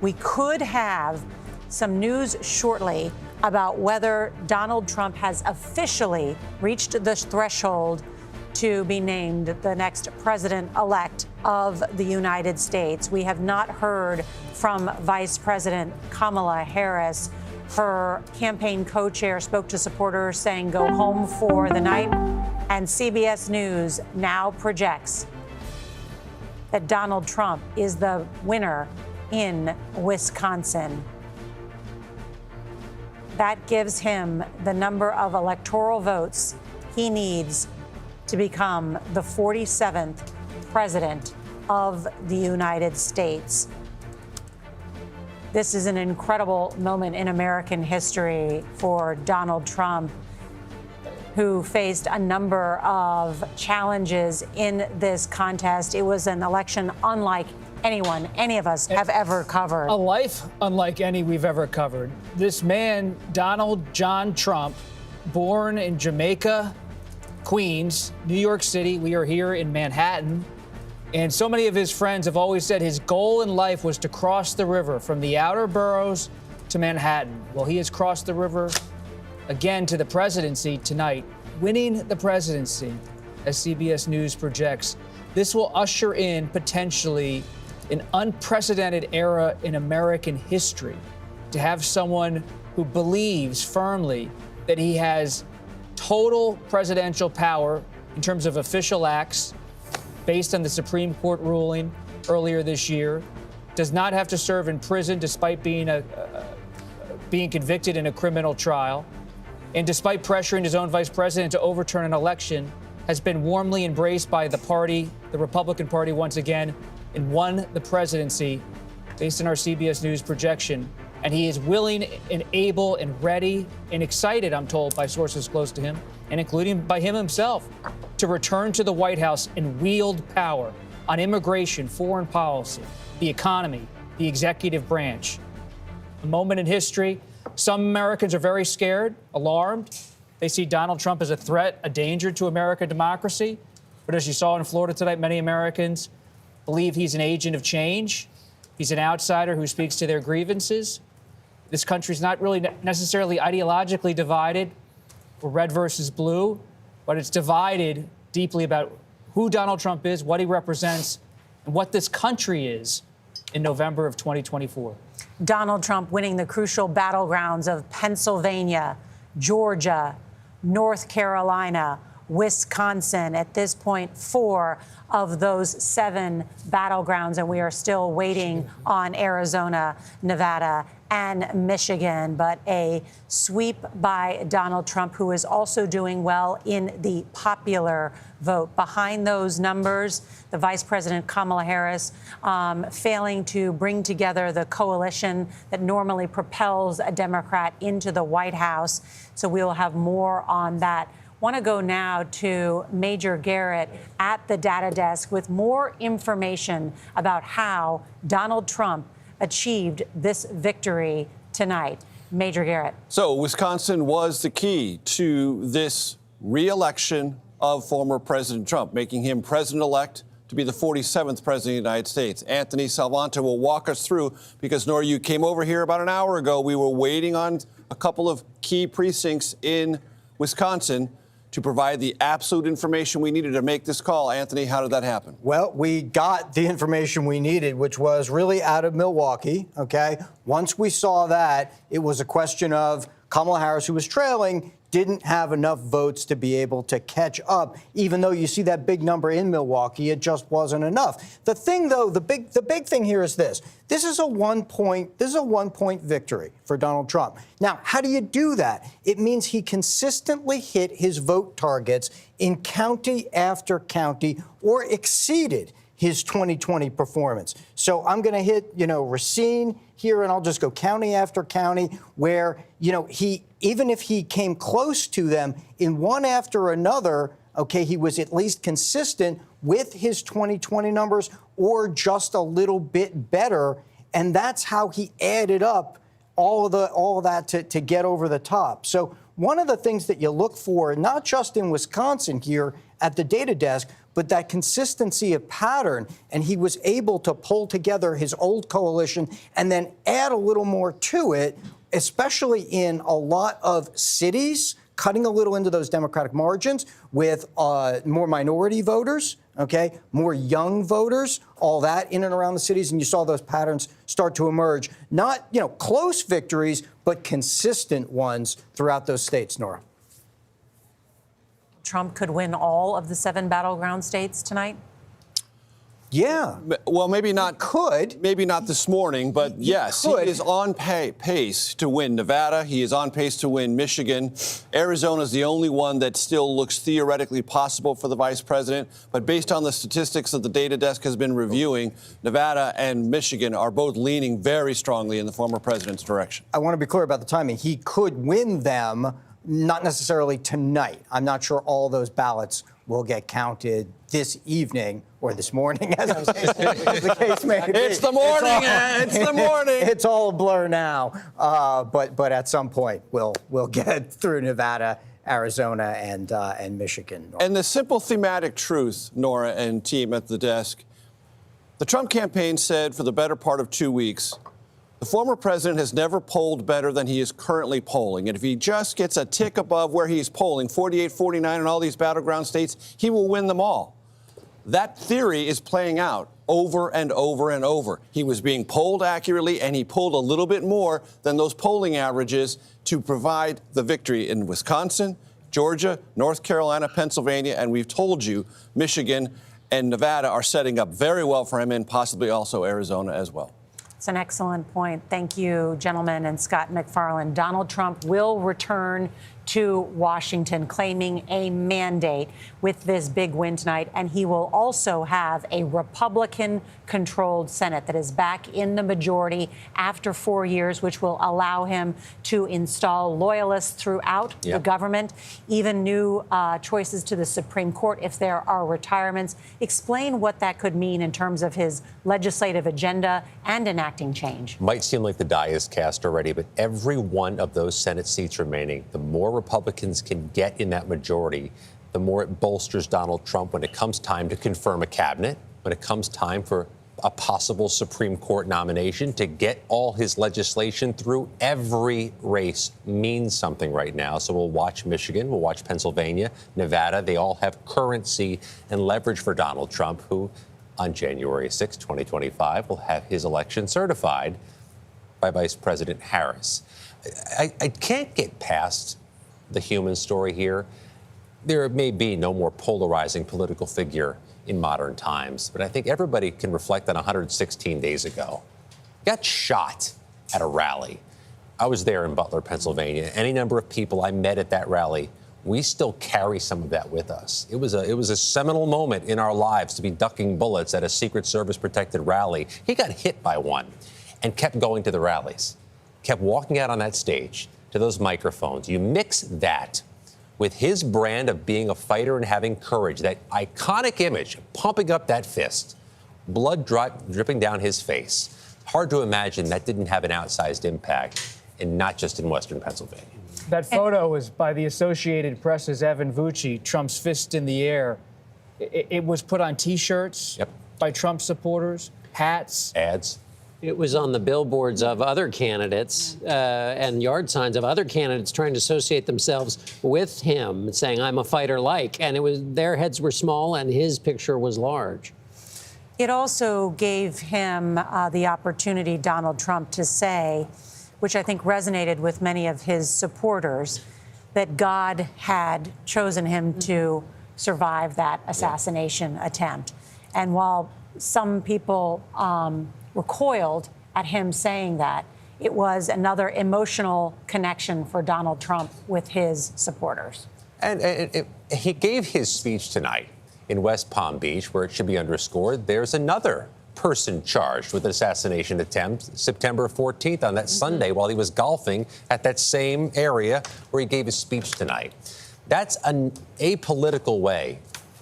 We could have some news shortly about whether Donald Trump has officially reached the threshold to be named the next president-elect of the United States. We have not heard from Vice President Kamala Harris. Her campaign co-chair spoke to supporters saying go home for the night. And CBS News now projects that Donald Trump is the winner in Wisconsin. That gives him the number of electoral votes he needs to become the 47th president of the United States. This is an incredible moment in American history for Donald Trump, who faced a number of challenges in this contest. It was an election unlike any of us have ever covered. A life unlike any we've ever covered. This man, Donald John Trump, born in Jamaica, Queens, New York City. We are here in Manhattan. And so many of his friends have always said his goal in life was to cross the river from the outer boroughs to Manhattan. Well, he has crossed the river again to the presidency tonight, winning the presidency, as CBS News projects. This will usher in potentially an unprecedented era in American history, to have someone who believes firmly that he has total presidential power in terms of official acts based on the Supreme Court ruling earlier this year, does not have to serve in prison despite being convicted in a criminal trial, and despite pressuring his own vice president to overturn an election, has been warmly embraced by the party, the Republican Party once again, and won the presidency based on our CBS News projection. And he is willing and able and ready and excited, I'm told by sources close to him, and including by him himself, to return to the White House and wield power on immigration, foreign policy, the economy, the executive branch. A moment in history. Some Americans are very scared, alarmed. They see Donald Trump as a threat, a danger to American democracy. But as you saw in Florida tonight, many Americans believe he's an agent of change. He's an outsider who speaks to their grievances. This country's not really necessarily ideologically divided, or red versus blue, but it's divided deeply about who Donald Trump is, what he represents, and what this country is in November of 2024. Donald Trump winning the crucial battlegrounds of Pennsylvania, Georgia, North Carolina, Wisconsin. At this point, 4 of those 7 battlegrounds, and we are still waiting on Arizona, Nevada, and Michigan. But a sweep by Donald Trump, who is also doing well in the popular vote. Behind those numbers, the Vice President Kamala Harris failing to bring together the coalition that normally propels a Democrat into the White House. So we will have more on that. Want to go now to Major Garrett at the data desk with more information about how Donald Trump achieved this victory tonight. Major Garrett. So Wisconsin was the key to this re-election of former President Trump, making him president-elect to be the 47th president of the United States. Anthony Salvanto will walk us through, because, Norah, you came over here about an hour ago. We were waiting on a couple of key precincts in Wisconsin to provide the absolute information we needed to make this call. Anthony, how did that happen? Well, we got the information we needed, which was really out of Milwaukee, okay? Once we saw that, it was a question of Kamala Harris, who was trailing, didn't have enough votes to be able to catch up. Even though you see that big number in Milwaukee, it just wasn't enough. The thing, though, the big thing here is this. This is a one-point victory for Donald Trump. Now, how do you do that? It means he consistently hit his vote targets in county after county, or exceeded his 2020 performance. So I'm going to hit, Racine here, and I'll just go county after county where, even if he came close to them in one after another, okay, he was at least consistent with his 2020 numbers or just a little bit better. And that's how he added up all of that to get over the top. So one of the things that you look for, not just in Wisconsin here at the data desk, but that consistency of pattern, and he was able to pull together his old coalition and then add a little more to it, especially in a lot of cities, cutting a little into those Democratic margins with more minority voters, okay, more young voters, all that in and around the cities, and you saw those patterns start to emerge. Not, close victories, but consistent ones throughout those states, Norah. Trump could win all of the 7 battleground states tonight? Yeah. Well, maybe not. Could. Maybe not this morning, but yes, he is on pace to win Nevada. He is on pace to win Michigan. Arizona is the only one that still looks theoretically possible for the vice president. But based on the statistics that the data desk has been reviewing, Nevada and Michigan are both leaning very strongly in the former president's direction. I want to be clear about the timing. He could win them, not necessarily tonight. I'm not sure all those ballots will get counted this evening or this morning, as the case may be. It's the morning. It's the morning. It's all a blur now. But at some point, we'll get through Nevada, Arizona, and Michigan. And the simple thematic truth, Norah and team at the desk, the Trump campaign said for the better part of 2 weeks, the former president has never polled better than he is currently polling. And if he just gets a tick above where he's polling, 48, 49 in all these battleground states, he will win them all. That theory is playing out over and over and over. He was being polled accurately, and he pulled a little bit more than those polling averages to provide the victory in Wisconsin, Georgia, North Carolina, Pennsylvania, and we've told you Michigan and Nevada are setting up very well for him, and possibly also Arizona as well. It's an excellent point. Thank you, gentlemen, and Scott MacFarlane. Donald Trump will return to Washington, claiming a mandate with this big win tonight. And he will also have a Republican-controlled Senate that is back in the majority after 4 years, which will allow him to install loyalists throughout the government, even new choices to the Supreme Court if there are retirements. Explain what that could mean in terms of his legislative agenda and enacting change. Might seem like the die is cast already, but every one of those Senate seats remaining, the more Republicans can get in that majority, the more it bolsters Donald Trump when it comes time to confirm a cabinet, when it comes time for a possible Supreme Court nomination. To get all his legislation through, every race means something right now. So we'll watch Michigan, we'll watch Pennsylvania, Nevada. They all have currency and leverage for Donald Trump, who on January 6, 2025, will have his election certified by Vice President Harris. I can't get past the human story here. There may be no more polarizing political figure in modern times, but I think everybody can reflect on 116 days ago. Got shot at a rally. I was there in Butler, Pennsylvania. Any number of people I met at that rally, we still carry some of that with us. It was a seminal moment in our lives to be ducking bullets at a Secret Service protected rally. He got hit by one and kept going to the rallies, kept walking out on that stage to those microphones. You mix that with his brand of being a fighter and having courage, that iconic image, pumping up that fist, blood dripping down his face. Hard to imagine that didn't have an outsized impact, and not just in Western Pennsylvania. That photo was by the Associated Press's Evan Vucci, Trump's fist in the air. It was put on T-shirts by Trump supporters, hats. Ads. It was on the billboards of other candidates and yard signs of other candidates trying to associate themselves with him, saying, I'm a fighter like. And it was, their heads were small and his picture was large. It also gave him the opportunity, Donald Trump, to say, which I think resonated with many of his supporters, that God had chosen him to survive that assassination attempt. And while some people recoiled at him saying that, it was another emotional connection for Donald Trump with his supporters. And he gave his speech tonight in West Palm Beach, where it should be underscored, there's another person charged with an assassination attempt September 14th on that Sunday while he was golfing at that same area where he gave his speech tonight. That's an apolitical way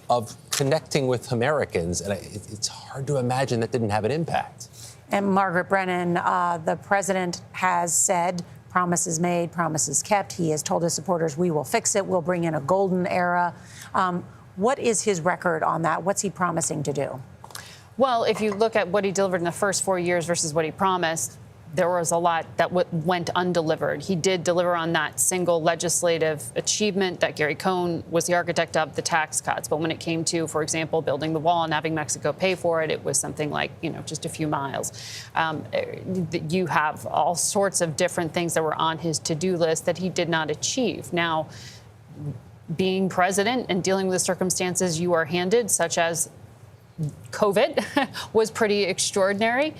of connecting with Americans, and it's hard to imagine that didn't have an impact. And Margaret Brennan, the president has said, promises made, promises kept. He has told his supporters, we will fix it. We'll bring in a golden era. What is his record on that? What's he promising to do? Well, if you look at what he delivered in the first 4 years versus what he promised, there was a lot that went undelivered. He did deliver on that single legislative achievement that Gary Cohn was the architect of, the tax cuts. But when it came to, for example, building the wall and having Mexico pay for it, it was something like, just a few miles. You have all sorts of different things that were on his to-do list that he did not achieve. Now, being president and dealing with the circumstances you are handed, such as COVID, was pretty extraordinary.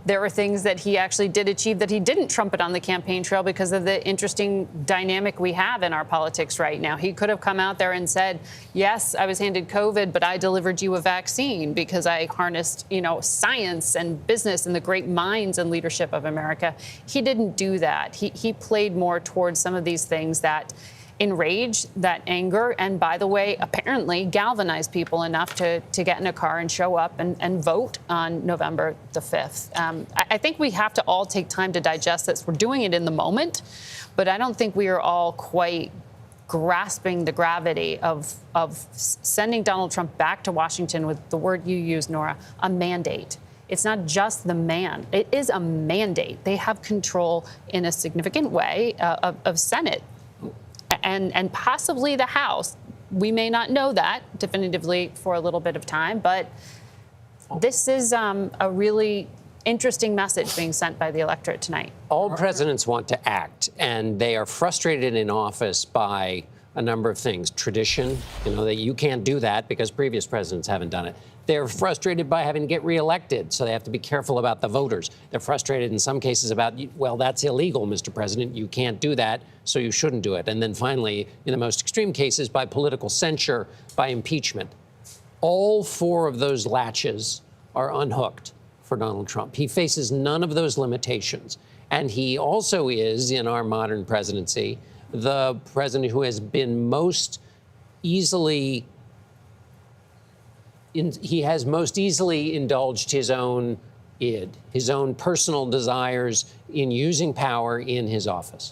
There were things that he actually did achieve that he didn't trumpet on the campaign trail because of the interesting dynamic we have in our politics right now. He could have come out there and said, yes, I was handed COVID, but I delivered you a vaccine because I harnessed, science and business and the great minds and leadership of America. He didn't do that. He played more towards some of these things that enrage, that anger, and by the way, apparently galvanize people enough to get in a car and show up and vote on November the 5th. I think we have to all take time to digest this. We're doing it in the moment, but I don't think we are all quite grasping the gravity of sending Donald Trump back to Washington with the word you used, Norah, a mandate. It's not just the man. It is a mandate. They have control in a significant way of Senate and possibly the House. We may not know that definitively for a little bit of time, but this is a really interesting message being sent by the electorate tonight. All presidents want to act, and they are frustrated in office by a number of things. Tradition, that you can't do that because previous presidents haven't done it. They're frustrated by having to get reelected, so they have to be careful about the voters. They're frustrated in some cases about, well, that's illegal, Mr. President. You can't do that, so you shouldn't do it. And then finally, in the most extreme cases, by political censure, by impeachment. All four of those latches are unhooked for Donald Trump. He faces none of those limitations. And he also is, in our modern presidency, the president who has been most easily indulged his own id, his own personal desires in using power in his office.